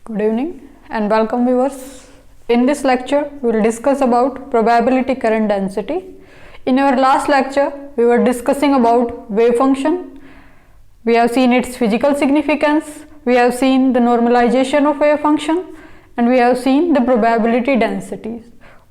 Good evening and welcome viewers. In this lecture, we will discuss about probability current density. In our last lecture, we were discussing about wave function. We have seen its physical significance, we have seen the normalization of wave function, and we have seen the probability densities.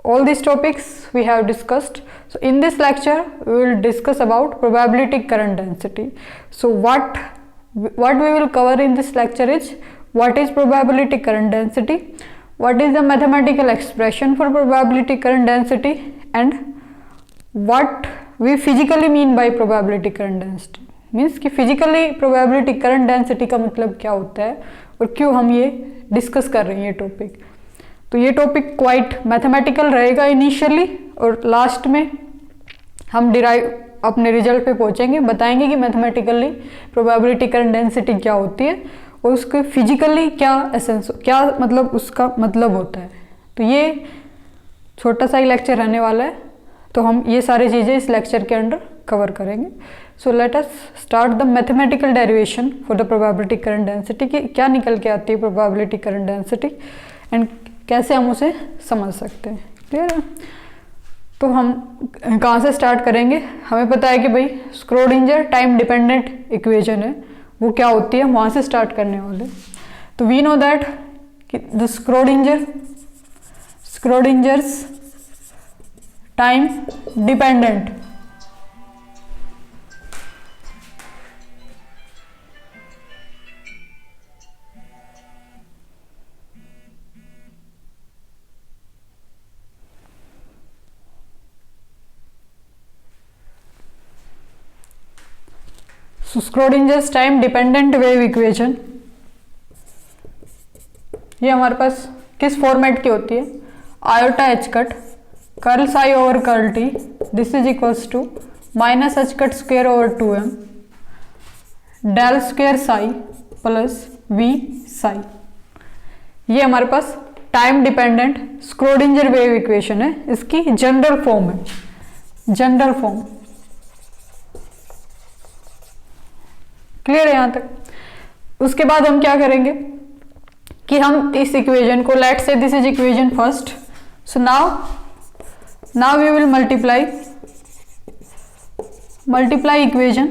All these topics we have discussed. So in this lecture, we will discuss about probability current density. So what we will cover in this lecture is what is probability current density, what is the mathematical expression for probability current density, and what we physically mean by probability current density. Means कि physically probability current density का मतलब क्या होता है और क्यों हम ये डिस्कस कर रहे हैं ये टॉपिक. तो ये टॉपिक क्वाइट मैथमेटिकल रहेगा इनिशियली और लास्ट में हम डिराइव अपने रिजल्ट पे पहुंचेंगे, बताएंगे कि मैथमेटिकली प्रोबेबिलिटी करंट डेंसिटी क्या होती है और उसके फिजिकली क्या एसेंस, क्या मतलब उसका मतलब होता है. तो ये छोटा सा ही लेक्चर रहने वाला है, तो हम ये सारी चीज़ें इस लेक्चर के अंडर कवर करेंगे. So let us start the mathematical derivation for the probability current density कि क्या निकल के आती है प्रोबेबिलिटी करंट डेंसिटी एंड कैसे हम उसे समझ सकते हैं. क्लियर है. तो हम कहाँ से स्टार्ट करेंगे. हमें पता है कि भाई स्क्रोडिंजर टाइम डिपेंडेंट इक्वेशन है, वो क्या होती है, हम वहाँ से स्टार्ट करने वाले. तो we know that the Schrodinger's time dependent Schrodinger's time dependent wave equation ये हमारे पास किस फॉर्मेट की होती है. Iota H cut curl psi over curl T this is equals to minus H cut square over 2m del square psi plus V psi. ये हमारे पास time dependent Schrodinger wave equation है. इसकी जनरल फॉर्म है, general form. Clear है यहाँ तक. उसके बाद हम क्या करेंगे कि हम इस इक्वेशन को, let say this is equation first. So now we will multiply equation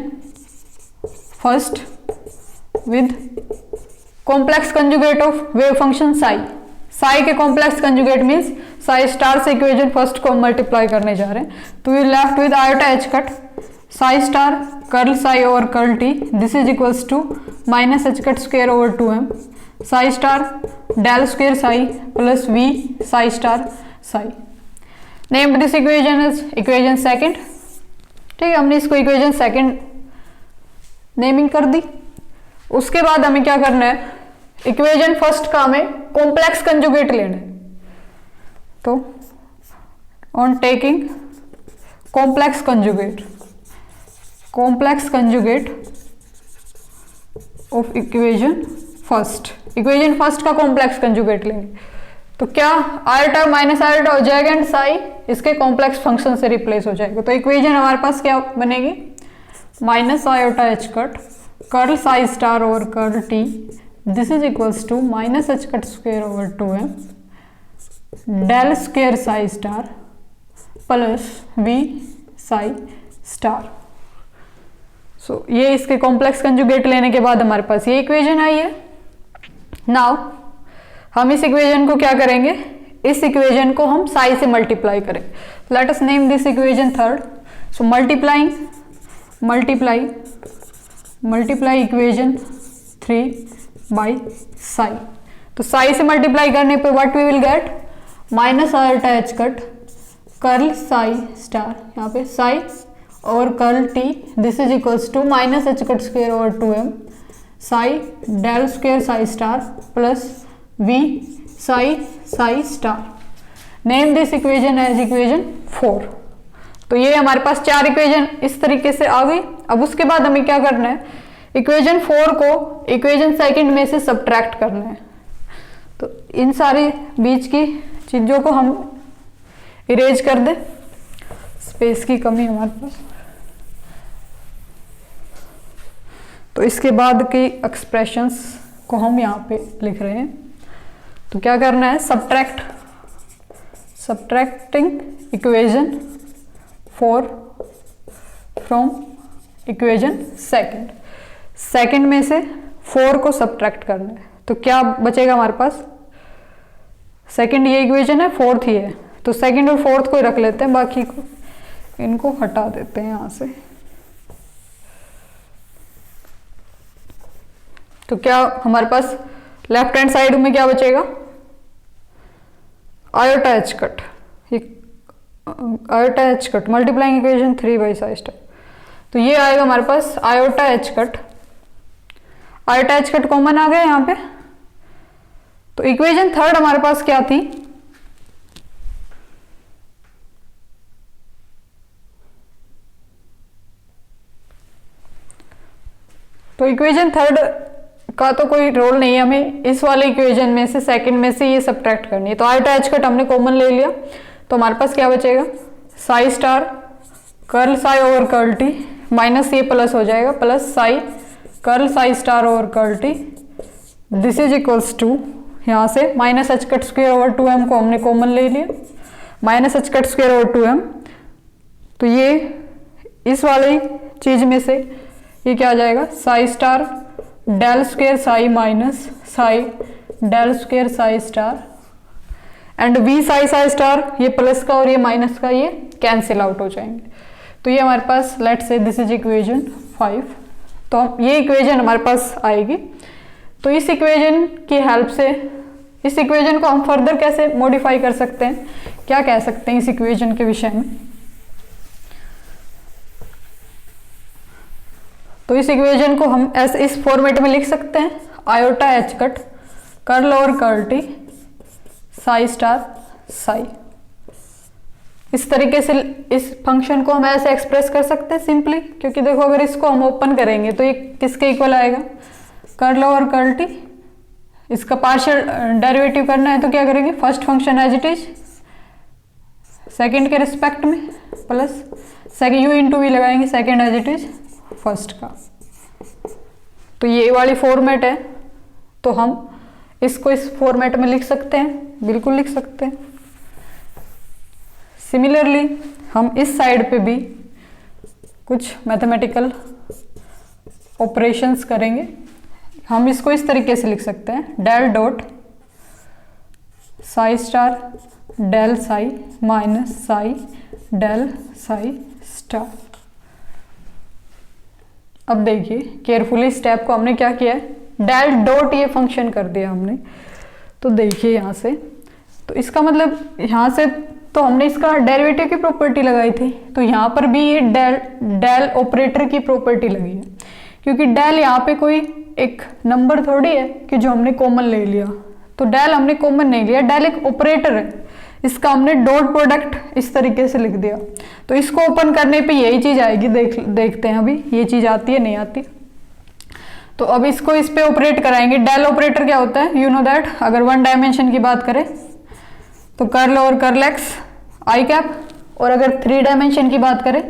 first with complex conjugate of wave function psi. Psi के complex conjugate means psi star से इक्वेशन फर्स्ट को मल्टीप्लाई करने जा रहे हैं. तो we left with iota H cut psi star curl psi over curl T this is equals to minus H cut square over 2m psi star del square psi plus V psi star Sai. Name this equation is equation second. ठीक है, हमने इसको equation second naming कर दी. उसके बाद हमें क्या करना है, इक्वेशन फर्स्ट का हमें कॉम्प्लेक्स कंजुगेट लेना है. तो on taking complex conjugate of equation first का कॉम्प्लेक्स कंजुगेट लेंगे. तो क्या आयोटा माइनस आयोटा हो जाएगा एंड साई इसके कॉम्प्लेक्स फंक्शन से रिप्लेस हो जाएगा. तो इक्वेशन हमारे पास क्या बनेगी, minus iota H cut curl psi star over curl T this is equals to minus H cut square over 2m del square psi star plus V psi star. So ये इसके complex conjugate लेने के बाद हमारे पास ये equation आई है. Now हम इस इक्वेशन को क्या करेंगे, इस इक्वेशन को हम साई से मल्टीप्लाई करें. Let us name this equation third. So multiply equation 3 by psi. तो साई से मल्टीप्लाई करने पे what we will get, minus iota H cut curl psi star, यहाँ पे साई और curl T this is equals to minus H cut square over 2m psi del square psi star plus V psi star. Name this equation as equation 4. तो ये हमारे पास चार equation इस तरीके से आ गई. अब उसके बाद हमें क्या करना है, इक्वेशन 4 को इक्वेशन सेकंड में से सब्ट्रैक्ट करना है. तो इन सारी बीच की चीज़ों को हम इरेज कर दे, स्पेस की कमी हमारे पास. तो इसके बाद की एक्सप्रेशंस को हम यहाँ पे लिख रहे हैं. तो क्या करना है, subtracting equation 4 from equation second में से 4 को सब्ट्रैक्ट करना है। तो क्या बचेगा हमारे पास, सेकंड ये इक्वेशन है, फोर्थ ही है, तो सेकंड और फोर्थ को ही रख लेते हैं, बाकी को इनको हटा देते हैं यहां से। तो क्या हमारे पास लेफ्ट हैंड साइड में क्या बचेगा, iota H cut, iota H cut multiplying equation 3 by psi star. तो ये आएगा हमारे पास iota H cut, iota H cut common आ गया यहाँ पे। तो इक्वेशन थर्ड हमारे पास क्या थी, तो इक्वेशन थर्ड का तो कोई रोल नहीं है, हमें इस वाले इक्वेशन में से सेकंड में से ये सब्ट्रैक्ट करनी है। तो आयोटा एच कट हमने कॉमन ले लिया, तो हमारे पास क्या बचेगा, psi star curl psi over curl T minus ये प्लस हो जाएगा, plus psi curl psi star over curl T, this is equals to यहाँ से minus H cut square over 2m को हमने कॉमन ले लिया, minus H cut square over 2m। तो ये इस वाली चीज में से ये क्या आ जाएगा, psi star del square psi minus psi del square psi star and V psi psi star, ये प्लस का और ये माइनस का ये कैंसिल आउट हो जाएंगे। तो ये हमारे पास let's say this is equation 5। तो ये इक्वेशन हमारे पास आएगी। तो इस इक्वेशन की हेल्प से इस इक्वेशन को हम फर्दर कैसे मॉडिफाई कर सकते हैं, क्या कह सकते हैं इस इक्वेशन के विषय में। तो इस इक्वेशन को हम ऐसे इस फॉर्मेट में लिख सकते हैं, आयोटा एच कट कर्ल और curl T Sai star Sai. इस तरीके से इस फंक्शन को हम ऐसे एक्सप्रेस कर सकते हैं सिंपली, क्योंकि देखो अगर इसको हम ओपन करेंगे तो ये किसके इक्वल आएगा, कर्ल और कर्ल टी। इसका पार्शियल डेरिवेटिव करना है तो क्या करेंगे, first function as it is second के रिस्पेक्ट में plus second u into v लगाएंगे second as it is first का। तो ये वाली फॉर्मेट है, तो हम इसको इस फॉर्मेट में लिख सकते हैं, बिल्कुल लिख सकते हैं। सिमिलरली हम इस साइड पे भी कुछ मैथमेटिकल ऑपरेशंस करेंगे। हम इसको इस तरीके से लिख सकते हैं, del dot psi star del psi minus psi del psi star. अब देखिए केयरफुली स्टेप को हमने क्या किया है, डेल डॉट ये फंक्शन कर दिया हमने। तो देखिए यहाँ से, तो इसका मतलब यहाँ से तो हमने इसका डेरिवेटिव की प्रॉपर्टी लगाई थी, तो यहाँ पर भी ये डेल ऑपरेटर की प्रॉपर्टी लगी है, क्योंकि डेल यहाँ पे कोई एक नंबर थोड़ी है कि जो हमने कॉमन ले लिया। तो डेल हमने कॉमन नहीं लिया, डेल एक ऑपरेटर है, इसका हमने डॉट प्रोडक्ट इस तरीके से लिख दिया। तो इसको ओपन करने पे यही चीज आएगी, देखते हैं अभी ये चीज आती है नहीं आती। तो अब इसको इस पे ऑपरेट कराएंगे। डेल ऑपरेटर क्या होता है, यू नो दैट, अगर वन डायमेंशन की बात करें तो कर्ल और कर्ल एक्स आई कैप, और अगर 3 डायमेंशन की बात करें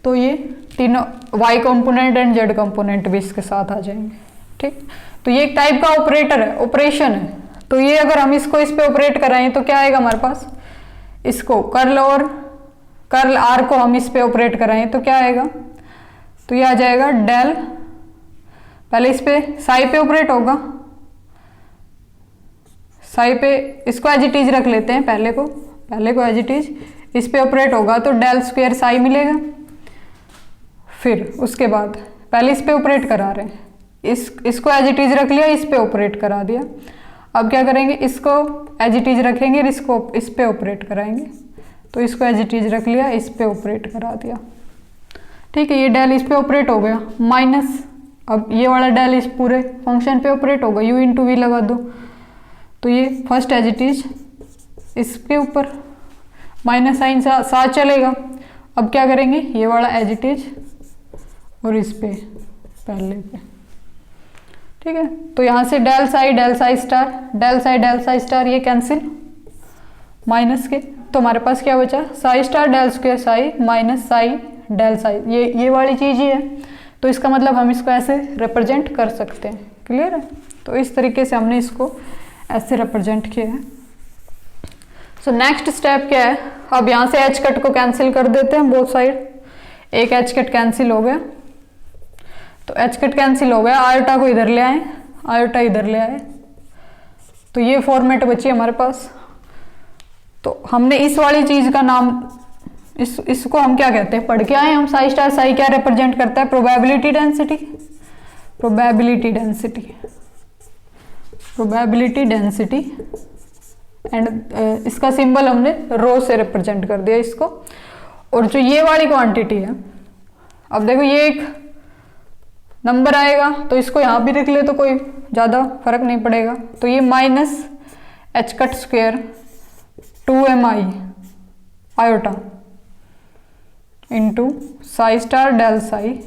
तो ये तीनों Y component and Z component भी इसके साथ आ जाएंगे। ठीक, तो ये एक टाइप का ऑपरेटर है, ऑपरेशन है। तो ये अगर हम इसको इस पे ऑपरेट कराएं तो क्या आएगा हमारे पास, इसको कर्ल और कर्ल आर को हम इस पे ऑपरेट कराएं तो क्या आएगा, तो ये आ जाएगा डेल, पहले इस पे साई पे ऑपरेट होगा, साई पे इसको एज इट इज रख लेते हैं, पहले को एज इट इज, इस पे ऑपरेट होगा तो डेल स्क्वायर साई मिलेगा। फिर उसके बाद पहले इस पे ऑपरेट करा रहे हैं, इसको एज इट इज रख लिया, इस पे ऑपरेट करा दिया। अब क्या करेंगे, इसको एज इट इज रखेंगे और इसको इस पे ऑपरेट कराएंगे। तो इसको एज इट इज रख लिया, इस पे ऑपरेट करा दिया। ठीक है, ये डेल इस पे ऑपरेट हो गया माइनस, अब ये वाला डेल इस पूरे फंक्शन पे ऑपरेट होगा, यू इंटू वी लगा दो। तो ये फर्स्ट एज इट इज इसके ऊपर माइनस साइन साथ चलेगा। अब क्या करेंगे, ये वाला एज इट इज और इस पे पहले पे। ठीक है, तो यहाँ से del psi star del psi star ये कैंसिल माइनस के, तो हमारे पास क्या बचा, psi star del square psi minus psi del psi, ये वाली चीज ही है। तो इसका मतलब हम इसको ऐसे रिप्रेजेंट कर सकते हैं। क्लियर है, तो इस तरीके से हमने इसको ऐसे रिप्रेजेंट किया है। सो नेक्स्ट स्टेप क्या है, अब यहाँ से एच कट को कैंसिल कर देते हैं बोथ साइड। एक एच कट कैंसिल हो गया, तो एच कट कैंसिल हो गया, आयोटा को इधर ले आए, आयोटा इधर ले आए, तो ये फॉर्मेट बची हमारे पास। तो हमने इस वाली चीज का नाम, इसको हम क्या कहते हैं, पढ़ के आए हम, साई स्टार साई क्या रिप्रेजेंट करता है, probability density, probability density, probability density and इसका सिंबल हमने रो से रिप्रेजेंट कर दिया इसको। और जो ये वाली क्वांटिटी है, अब देखो ये एक नंबर आएगा तो इसको यहाँ भी लिख ले तो कोई ज़्यादा फर्क नहीं पड़ेगा। तो ये minus H cut square 2mi iota into psi star del psi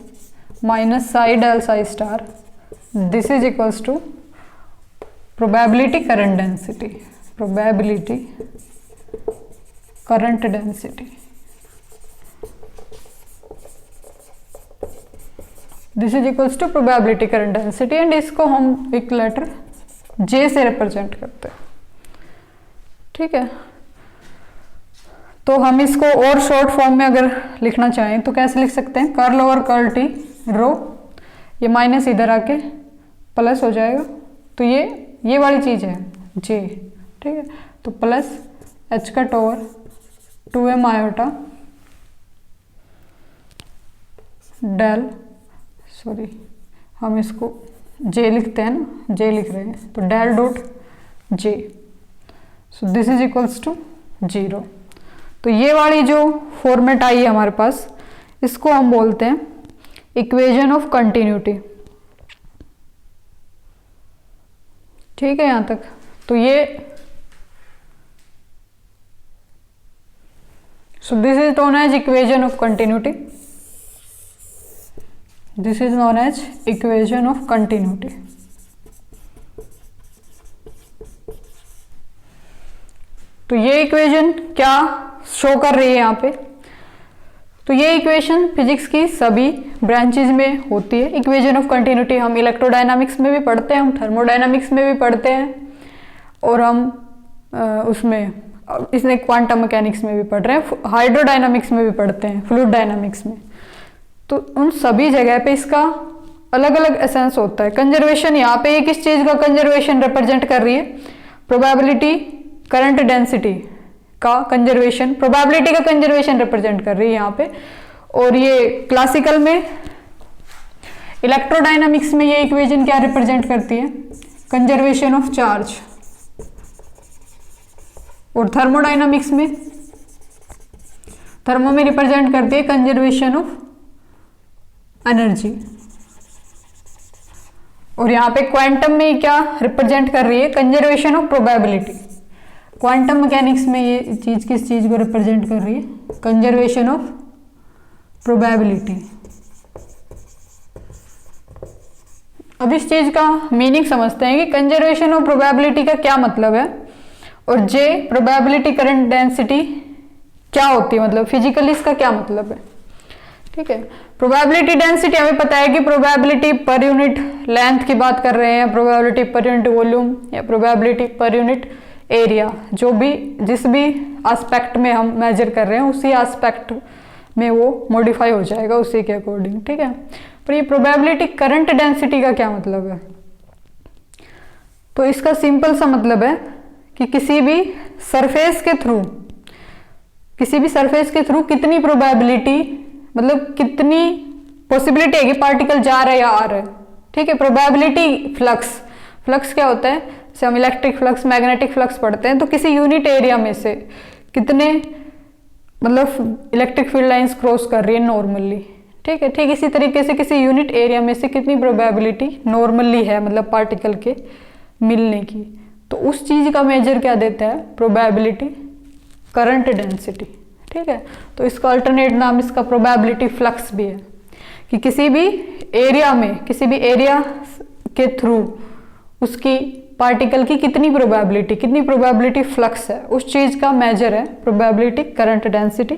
minus psi del psi star, this is equals to probability current density, probability current density, this is equals to probability current density and इसको हम एक letter जे से represent करते हैं। ठीक है, तो हम इसको और शॉर्ट फॉर्म में अगर लिखना चाहें तो कैसे लिख सकते हैं, कर्ल ओवर कर्ल टी रो, ये माइनस इधर आके प्लस हो जाएगा, तो ये वाली चीज़ है जे। ठीक है, तो plus H cut over 2m iota del, sorry हम इसको जे लिखते हैं ना, जे लिख रहे हैं, तो del dot J, so this is equals to 0। तो ये वाली जो फॉर्मेट आई है हमारे पास, इसको हम बोलते हैं इक्वेशन ऑफ कंटिन्यूटी। ठीक है यहाँ तक, तो ये so this is known as equation of continuity, this is known as equation of continuity. तो ये इक्वेशन क्या शो कर रही है यहाँ पे, तो ये इक्वेशन फिजिक्स की सभी ब्रांचेज में होती है। इक्वेशन ऑफ कंटिन्यूटी हम इलेक्ट्रोडायनामिक्स में भी पढ़ते हैं, हम थर्मोडायनामिक्स में भी पढ़ते हैं, और हम उसमें इसने क्वांटम मैकेनिक्स में भी पढ़ रहे हैं, हाइड्रोडायनामिक्स में भी पढ़ते हैं, फ्लूइड डायनामिक्स में। तो उन सभी जगह पे इसका अलग अलग एसेंस होता है। कंजर्वेशन, यहाँ पे ये किस चीज़ का कंजर्वेशन रिप्रेजेंट कर रही है, प्रोबेबिलिटी करंट डेंसिटी का कंजर्वेशन, प्रोबेबिलिटी का कंजर्वेशन रिप्रेजेंट कर रही है यहाँ पे। और ये क्लासिकल में, इलेक्ट्रोडायनामिक्स में ये इक्वेशन क्या रिप्रेजेंट करती है, कंजर्वेशन ऑफ चार्ज, और थर्मोडायनामिक्स में, थर्मो में रिप्रेजेंट करती है कंजर्वेशन ऑफ एनर्जी। और यहाँ पे क्वांटम में क्या रिप्रेजेंट कर रही है, conservation of probability. Quantum mechanics में ये चीज किस चीज को रिप्रेजेंट कर रही है, कंजर्वेशन ऑफ प्रोबेबिलिटी। अब इस चीज का मीनिंग समझते हैं कि कंजर्वेशन ऑफ प्रोबेबिलिटी का क्या मतलब है, और जे प्रोबेबिलिटी करंट डेंसिटी क्या होती है, मतलब फिजिकली इसका क्या मतलब है। ठीक है, प्रोबेबिलिटी डेंसिटी हमें पता है कि प्रोबेबिलिटी पर यूनिट लेंथ की बात कर रहे हैं, प्रोबेबिलिटी पर यूनिट वॉल्यूम या प्रोबेबिलिटी पर यूनिट एरिया, जो भी जिस भी एस्पेक्ट में हम मेजर कर रहे हैं उसी एस्पेक्ट में वो मॉडिफाई हो जाएगा उसी के अकॉर्डिंग। ठीक है, पर ये प्रोबेबिलिटी करंट डेंसिटी का क्या मतलब है, तो इसका सिंपल सा मतलब है कि किसी भी सरफेस के थ्रू कितनी प्रोबेबिलिटी, मतलब कितनी पॉसिबिलिटी है कि पार्टिकल जा रहा है या आ रहा है। ठीक है, प्रोबेबिलिटी फ्लक्स क्या होता है, जैसे हम इलेक्ट्रिक फ्लक्स, मैग्नेटिक फ्लक्स पढ़ते हैं, तो किसी यूनिट एरिया में से कितने, मतलब इलेक्ट्रिक फील्ड लाइंस क्रॉस कर रही है नॉर्मली। ठीक है, ठीक इसी तरीके से किसी यूनिट एरिया में से कितनी प्रोबेबिलिटी नॉर्मली है, मतलब पार्टिकल के मिलने की, तो उस चीज का मेजर क्या देता है, प्रोबेबिलिटी करंट डेंसिटी। ठीक है, तो इसका अल्टरनेट नाम इसका प्रोबेबिलिटी फ्लक्स भी है, कि किसी भी एरिया के थ्रू उसकी पार्टिकल की कितनी प्रोबेबिलिटी फ्लक्स है, उस चीज का मेजर है प्रोबेबिलिटी करंट डेंसिटी।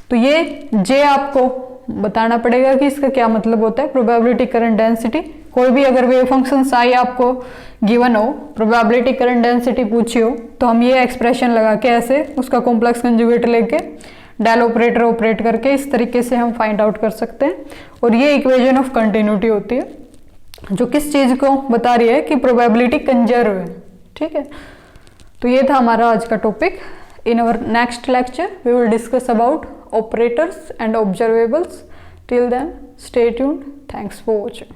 तो ये जे आपको बताना पड़ेगा कि इसका क्या मतलब होता है, प्रोबेबिलिटी करंट डेंसिटी कोई भी अगर वेव फंक्शन साई आपको गिवन हो, प्रोबेबिलिटी करंट डेंसिटी पूछी हो, तो हम ये एक्सप्रेशन लगा के ऐसे उसका कॉम्प्लेक्स कंजुगेट लेके डेल ऑपरेटर ऑपरेट करके इस तरीके से हम फाइंड आउट कर सकते हैं। और ये इक्वेशन ऑफ कंटिन्यूटी होती है जो किस चीज को बता रही है कि प्रोबेबिलिटी कंजर्व है। ठीक है, तो ये था हमारा आज का topic. In our next lecture we will discuss about operators and observables. Till then stay tuned. Thanks for watching.